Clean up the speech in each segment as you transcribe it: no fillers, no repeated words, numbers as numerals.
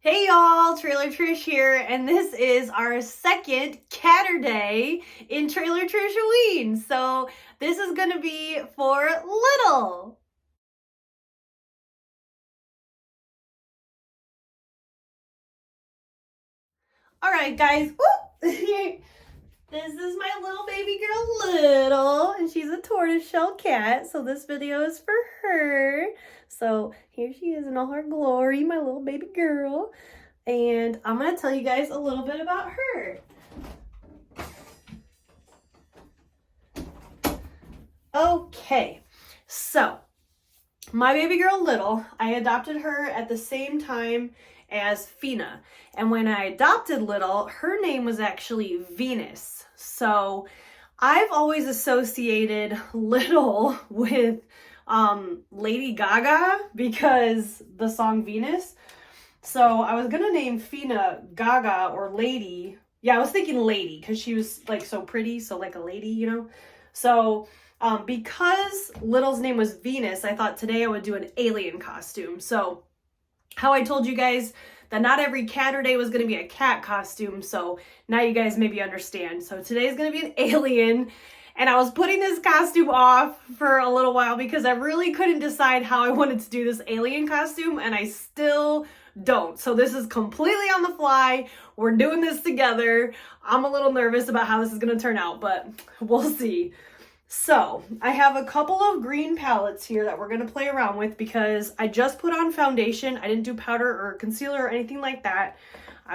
Hey y'all, Trailer Trish here, and this is our second Cat-urday in Trailer Trish-oween. So this is gonna be for Little. Alright guys, this is my little baby girl Little, and she's a tortoiseshell cat, so this video is for her. So here she is in all her glory, my little baby girl. And I'm gonna tell you guys a little bit about her. Okay, so my baby girl Little, I adopted her at the same time as Fina. And when I adopted Little, her name was actually Venus. So I've always associated Little with Lady Gaga because the song Venus. So I was gonna name Fina Gaga or Lady. Yeah, I was thinking Lady because she was like so pretty, so like a lady, you know? So because Little's name was Venus, I thought today I would do an alien costume. So how I told you guys that not every Cat-urday was going to be a cat costume, so now you guys maybe understand. So today's going to be an alien, and I was putting this costume off for a little while because I really couldn't decide how I wanted to do this alien costume, and I still don't. So this is completely on the fly. We're doing this together. I'm a little nervous about how this is going to turn out, but we'll see. So I have a couple of green palettes here that we're going to play around with because I just put on foundation. I didn't do powder or concealer or anything like that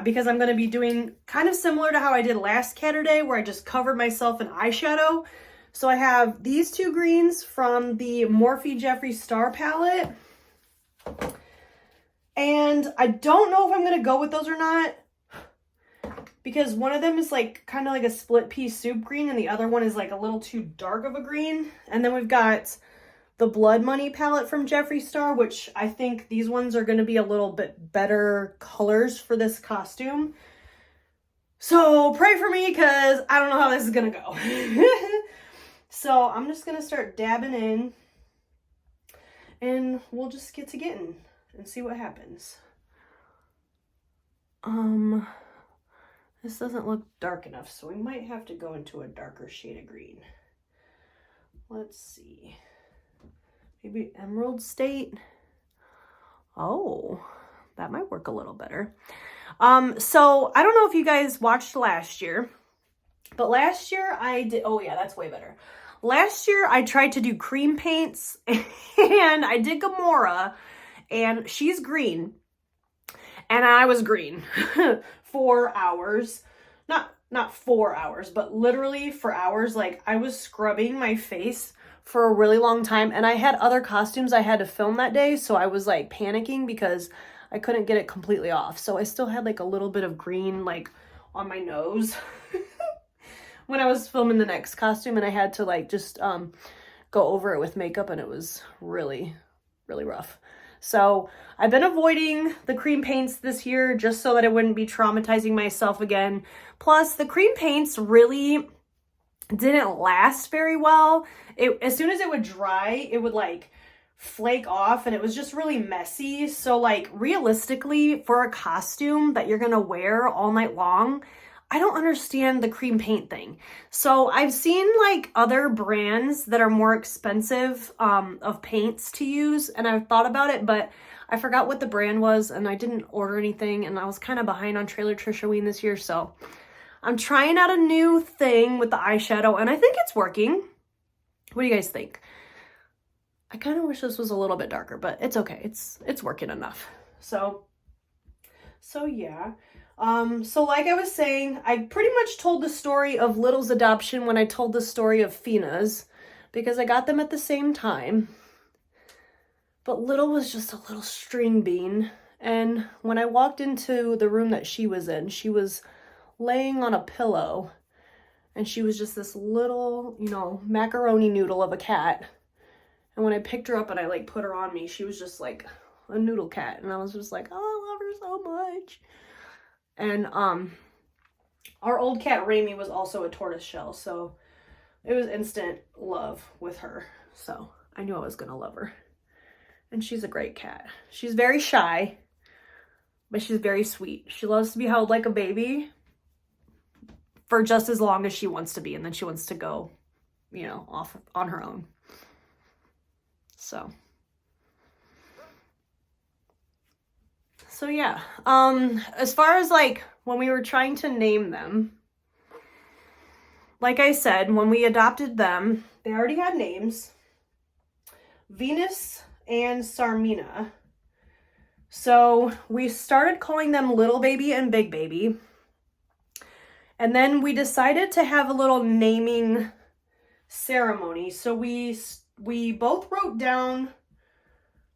because I'm going to be doing kind of similar to how I did last Cat-urday where I just covered myself in eyeshadow. So I have these two greens from the Morphe Jeffree Star palette. And I don't know if I'm going to go with those or not, because one of them is like kind of like a split pea soup green and the other one is like a little too dark of a green. And then we've got the Blood Money palette from Jeffree Star, which I think these ones are going to be a little bit better colors for this costume. So pray for me because I don't know how this is going to go. So I'm just going to start dabbing in and we'll just get to getting and see what happens. This doesn't look dark enough, so we might have to go into a darker shade of green. Let's see. Maybe Emerald State. Oh, that might work a little better. So I don't know if you guys watched last year, but last year I did, oh yeah, that's way better. Last year I tried to do cream paints and I did Gamora and she's green. And I was green 4 hours. Not 4 hours, but literally for hours. Like I was scrubbing my face for a really long time. And I had other costumes I had to film that day. So I was like panicking because I couldn't get it completely off. So I still had like a little bit of green like on my nose when I was filming the next costume. And I had to like just go over it with makeup. And it was really, really rough. So I've been avoiding the cream paints this year just so that I wouldn't be traumatizing myself again. Plus, the cream paints really didn't last very well. As soon as it would dry, it would like flake off and it was just really messy. So like realistically, for a costume that you're gonna wear all night long, I don't understand the cream paint thing. So I've seen like other brands that are more expensive of paints to use, and I've thought about it, but I forgot what the brand was and I didn't order anything, and I was kind of behind on Trailer Trish-oween this year, so I'm trying out a new thing with the eyeshadow and I think it's working. What do you guys think? I kind of wish this was a little bit darker, but it's okay. It's working enough. So yeah. So like I was saying, I pretty much told the story of Little's adoption when I told the story of Fina's because I got them at the same time. But Little was just a little string bean. And when I walked into the room that she was in, she was laying on a pillow and she was just this little, you know, macaroni noodle of a cat. And when I picked her up and I like put her on me, she was just like a noodle cat. And I was just like, oh, I love her so much. And our old cat Raimi was also a tortoiseshell, so it was instant love with her. So I knew I was gonna love her. And she's a great cat. She's very shy, but she's very sweet. She loves to be held like a baby for just as long as she wants to be, and then she wants to go, you know, off on her own. So yeah. As far as like when we were trying to name them, like I said, when we adopted them, they already had names. Venus and Sarmina. So we started calling them Little Baby and Big Baby. And then we decided to have a little naming ceremony. So we both wrote down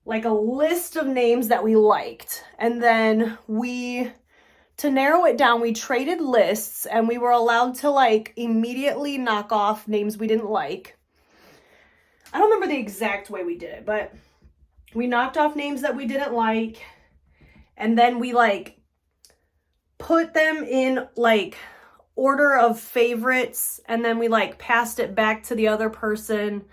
like a list of names that we liked. And then to narrow it down, we traded lists, and we were allowed to like immediately knock off names we didn't like. I don't remember the exact way we did it, but we knocked off names that we didn't like, and then we like put them in like order of favorites, and then we like passed it back to the other person,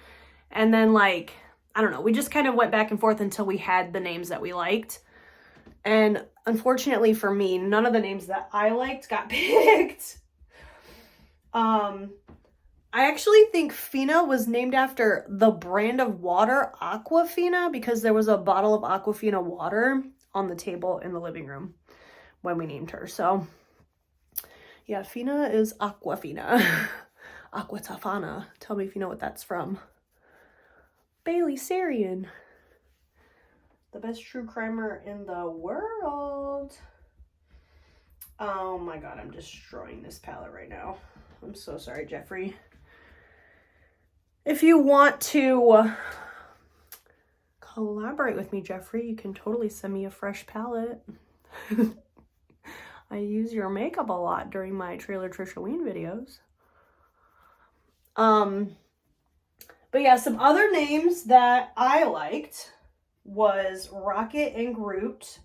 and then like, I don't know, we just kind of went back and forth until we had the names that we liked. And unfortunately for me, none of the names that I liked got picked. I actually think Fina was named after the brand of water, Aquafina, because there was a bottle of Aquafina water on the table in the living room when we named her. So yeah, Fina is Aquafina. Aquatafana. Tell me if you know what that's from. Bailey Sarian. The best true crimer in the world. Oh my god, I'm destroying this palette right now. I'm so sorry, Jeffrey. If you want to collaborate with me, Jeffrey, you can totally send me a fresh palette. I use your makeup a lot during my Trailer Trish-oween videos. But yeah, some other names that I liked was Rocket and Groot,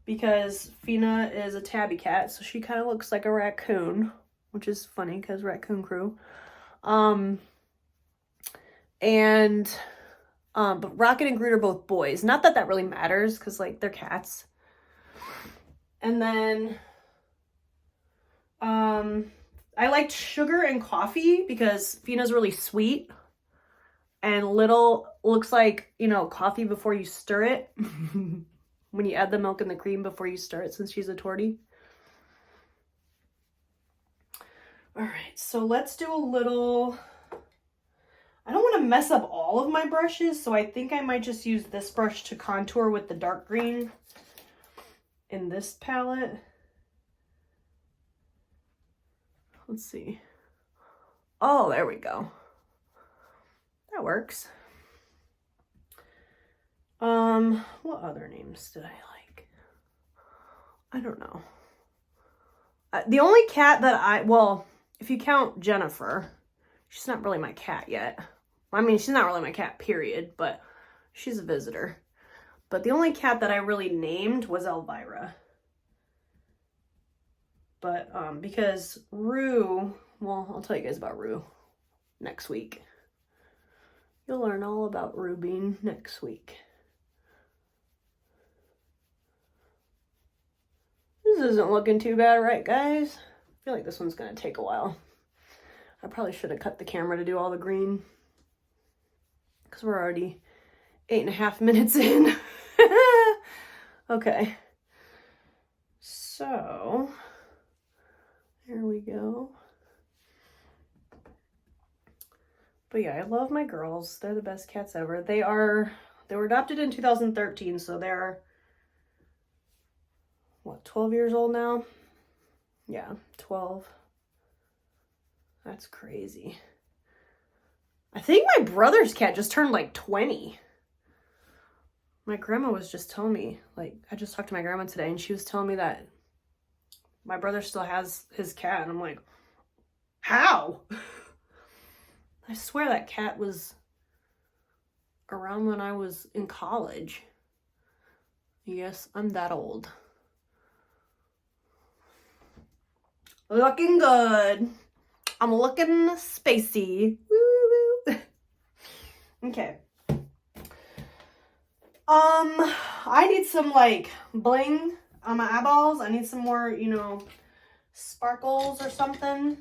because Fina is a tabby cat, so she kind of looks like a raccoon, which is funny because Raccoon Crew. But Rocket and Groot are both boys. Not that that really matters, because like they're cats. And then I liked Sugar and Coffee because Fina's really sweet, and Little looks like, you know, coffee before you stir it. When you add the milk and the cream before you stir it, since she's a tortie. All right, so let's do a little... I don't want to mess up all of my brushes, so I think I might just use this brush to contour with the dark green in this palette. Let's see. Oh, there we go. That works. What other names did I like? I don't know. The only cat that well, if you count Jennifer, she's not really my cat yet. I mean, she's not really my cat, period, but she's a visitor. But the only cat that I really named was Elvira. But because Rue, well, I'll tell you guys about Rue next week. You'll learn all about Rue Bean next week. This isn't looking too bad, right, guys? I feel like this one's going to take a while. I probably should have cut the camera to do all the green, because we're already 8.5 minutes in. Okay. So, there we go. But yeah, I love my girls. They're the best cats ever. They were adopted in 2013, so they're, what, 12 years old now? Yeah, 12. That's crazy. I think my brother's cat just turned like 20. My grandma was just telling me, like, I just talked to my grandma today, and she was telling me that my brother still has his cat, and I'm like, how? I swear that cat was around when I was in college. Yes, I'm that old. Looking good. I'm looking spacey. Woo-woo. Okay. I need some like bling. on my eyeballs. I need some more, you know, sparkles or something.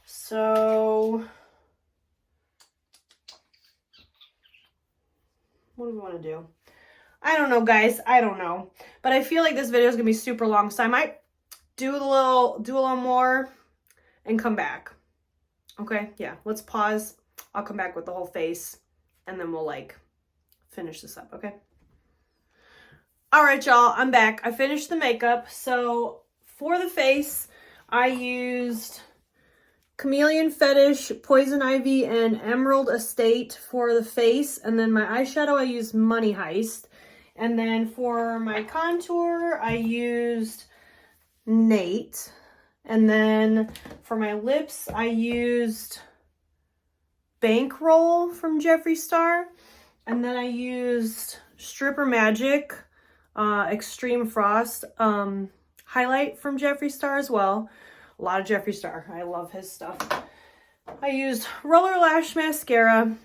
So what do we want to do? I don't know, guys. I don't know. But I feel like this video is going to be super long, so I might do a little more and come back. Okay? Yeah, let's pause. I'll come back with the whole face and then we'll like finish this up, okay? All right, y'all, I'm back. I finished the makeup. So for the face, I used Chameleon Fetish, Poison Ivy, and Emerald Estate for the face. And then my eyeshadow, I used Money Heist. And then for my contour, I used Nate. And then for my lips, I used Bankroll from Jeffree Star. And then I used Stripper Magic Extreme Frost highlight from Jeffree Star as well. A lot of Jeffree Star. I love his stuff. I used Roller Lash Mascara.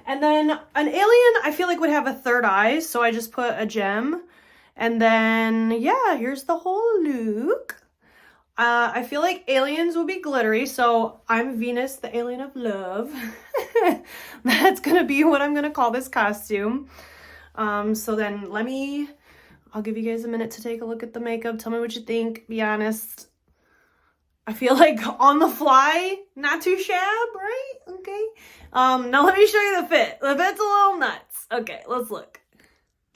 And then an alien, I feel like would have a third eye, so I just put a gem. And then, yeah, here's the whole look. I feel like aliens will be glittery, so I'm Venus, the alien of love. That's gonna be what I'm gonna call this costume. So then I'll give you guys a minute to take a look at the makeup. Tell me what you think, be honest. I feel like on the fly, not too shab, right? Okay. Now let me show you the fit. The fit's a little nuts. Okay, let's look.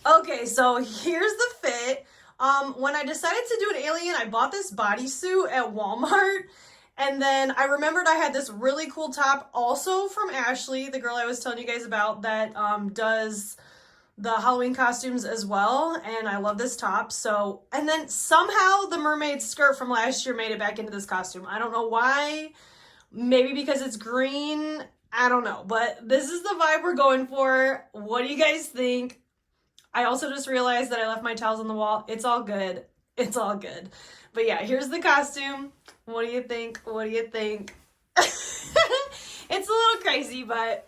Okay, so here's the fit. When I decided to do an alien, I bought this bodysuit at Walmart. And then I remembered I had this really cool top also from Ashley, the girl I was telling you guys about that does the Halloween costumes as well. And I love this top. So, and then somehow the mermaid skirt from last year made it back into this costume. I don't know why. Maybe because it's green. I don't know. But this is the vibe we're going for. What do you guys think? I also just realized that I left my towels on the wall. It's all good. It's all good. But yeah, here's the costume. What do you think? What do you think? It's a little crazy, but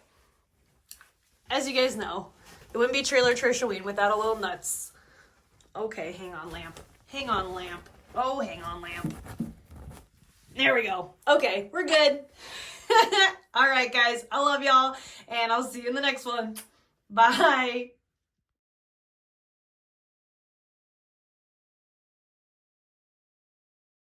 as you guys know, it wouldn't be Trailer Trish-oween without a little nuts. Okay, hang on, lamp. Hang on, lamp. Oh, hang on, lamp. There we go. Okay, we're good. All right, guys. I love y'all, and I'll see you in the next one. Bye.